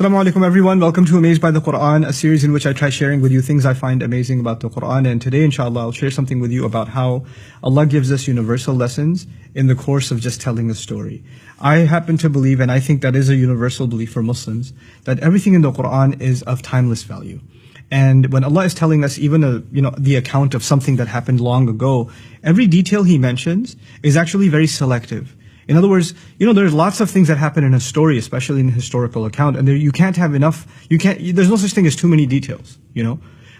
Assalamu alaikum everyone, welcome to Amazed by the Quran, a series in which I try sharing with you things I find amazing about the Quran. And today inshallah I'll share something with you about how Allah gives us universal lessons in the course of just telling a story. I happen to believe, and I think that is a universal belief for Muslims, that everything in the Quran is of timeless value. And when Allah is telling us even the account of something that happened long ago, every detail He mentions is actually very selective. In other words, there's lots of things that happen in a story, especially in a historical account, and you can't have enough, there's no such thing as too many details,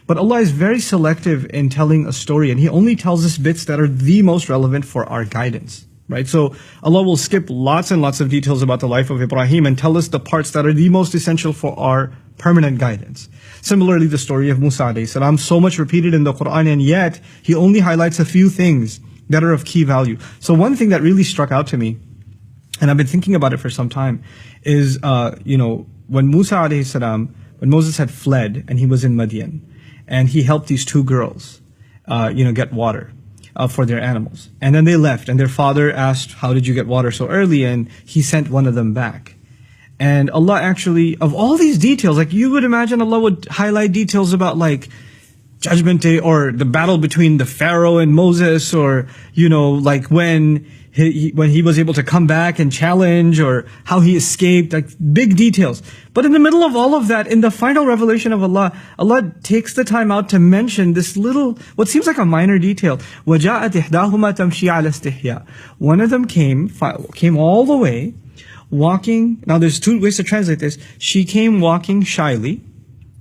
But Allah is very selective in telling a story, and He only tells us bits that are the most relevant for our guidance, right? So Allah will skip lots and lots of details about the life of Ibrahim and tell us the parts that are the most essential for our permanent guidance. Similarly, the story of Musa alayhi salam, so much repeated in the Quran, and yet He only highlights a few things that are of key value. So one thing that really struck out to me, and I've been thinking about it for some time, is when Musa alayhi salam, when Moses had fled and he was in Madian, and he helped these two girls, get water for their animals, and then they left, and their father asked, "How did you get water so early?" And he sent one of them back. And Allah actually, of all these details, like you would imagine, Allah would highlight details about like Judgment Day, or the battle between the Pharaoh and Moses, or like when he was able to come back and challenge, or how he escaped, like big details. But in the middle of all of that, in the final revelation of Allah, Allah takes the time out to mention this little, what seems like a minor detail. وَجَاءَتْ إِحْدَاهُمَا تَمْشِي عَلَى اسْتِحْيَاءٍ. One of them came all the way, walking. Now there's two ways to translate this. She came walking shyly,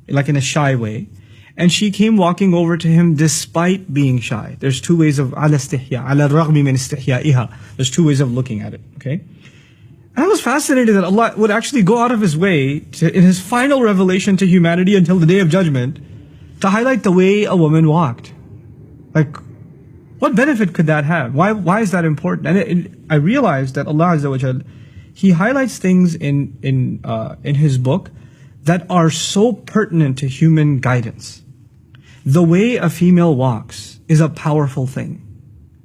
like in a shy way. And she came walking over to him despite being shy. There's two ways of ala istihya, ala raghmi min istihya'iha. There's two ways of looking at it, okay? And I was fascinated that Allah would actually go out of His way in His final revelation to humanity until the Day of Judgment to highlight the way a woman walked. Like, what benefit could that have? Why is that important? And I realized that Allah Azza wa Jal, He highlights things in His book that are so pertinent to human guidance. The way a female walks is a powerful thing.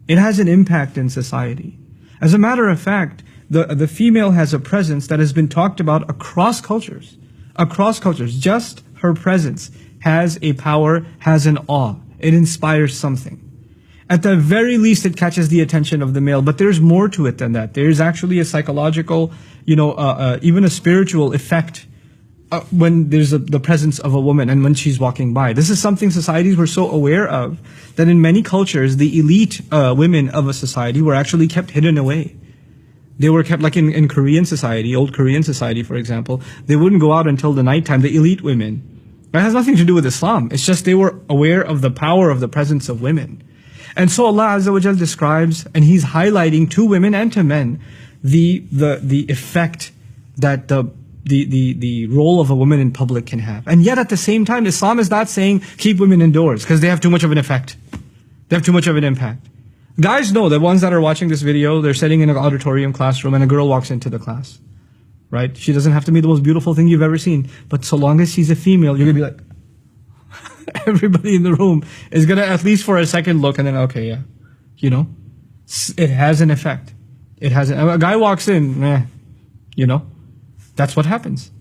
It has an impact in society. As a matter of fact, the female has a presence that has been talked about across cultures. Across cultures. Just her presence has a power, has an awe. It inspires something. At the very least, it catches the attention of the male, but there's more to it than that. There's actually a psychological, even a spiritual effect when there's the presence of a woman and when she's walking by. This is something societies were so aware of that in many cultures, the elite women of a society were actually kept hidden away. They were kept, like in Korean society, old Korean society, for example, they wouldn't go out until the nighttime, the elite women. That has nothing to do with Islam. It's just they were aware of the power of the presence of women. And so Allah Azza wa Jal describes, and He's highlighting to women and to men, the effect that the role of a woman in public can have. And yet at the same time, Islam is not saying keep women indoors because they have too much of an effect. They have too much of an impact. Guys know, the ones that are watching this video, they're sitting in an auditorium classroom and a girl walks into the class. Right? She doesn't have to be the most beautiful thing you've ever seen. But so long as she's a female, you're going to be like, everybody in the room is going to at least for a second look and then, okay, yeah. It has an effect. It has a guy walks in, that's what happens.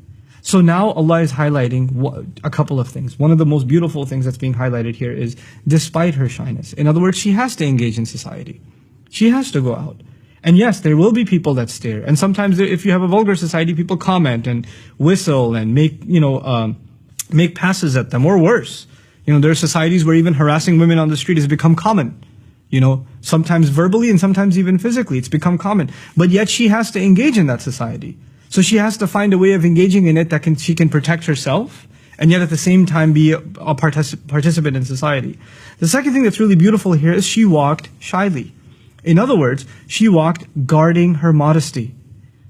So now Allah is highlighting a couple of things. One of the most beautiful things that's being highlighted here is despite her shyness. In other words, she has to engage in society. She has to go out. And yes, there will be people that stare. And sometimes if you have a vulgar society, people comment and whistle and make passes at them, or worse. There are societies where even harassing women on the street has become common. Sometimes verbally and sometimes even physically. It's become common. But yet she has to engage in that society. So she has to find a way of engaging in it that she can protect herself, and yet at the same time be a participant in society. The second thing that's really beautiful here is she walked shyly. In other words, she walked guarding her modesty.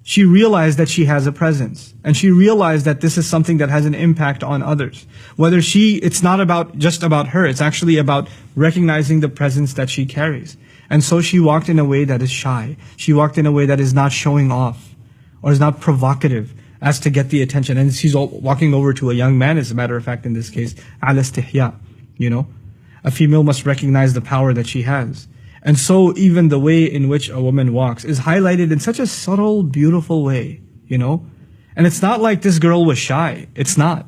She realized that she has a presence, and she realized that this is something that has an impact on others. It's not just about her, it's actually about recognizing the presence that she carries. And so she walked in a way that is shy. She walked in a way that is not showing off, or is not provocative as to get the attention. And she's walking over to a young man, as a matter of fact, in this case, ala istihya. A female must recognize the power that she has. And so even the way in which a woman walks is highlighted in such a subtle, beautiful way, And it's not like this girl was shy. It's not.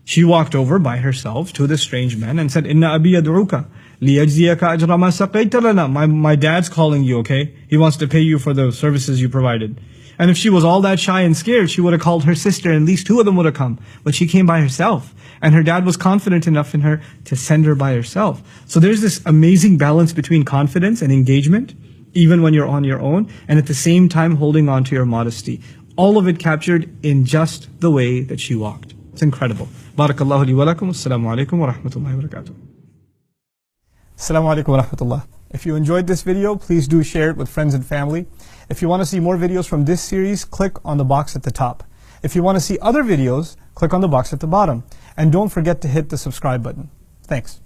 She walked over by herself to the strange man and said, Inna abi yad'uka liyajziyaka ajra ma saqayta lana. My dad's calling you, okay? He wants to pay you for the services you provided. And if she was all that shy and scared, she would have called her sister, and at least two of them would have come. But she came by herself. And her dad was confident enough in her to send her by herself. So there's this amazing balance between confidence and engagement, even when you're on your own, and at the same time holding on to your modesty. All of it captured in just the way that she walked. It's incredible. Barakallahu li wa lakum. Assalamu alaikum wa rahmatullahi wa barakatuh. Assalamu alaikum wa rahmatullah. If you enjoyed this video, please do share it with friends and family. If you want to see more videos from this series, click on the box at the top. If you want to see other videos, click on the box at the bottom. And don't forget to hit the subscribe button. Thanks.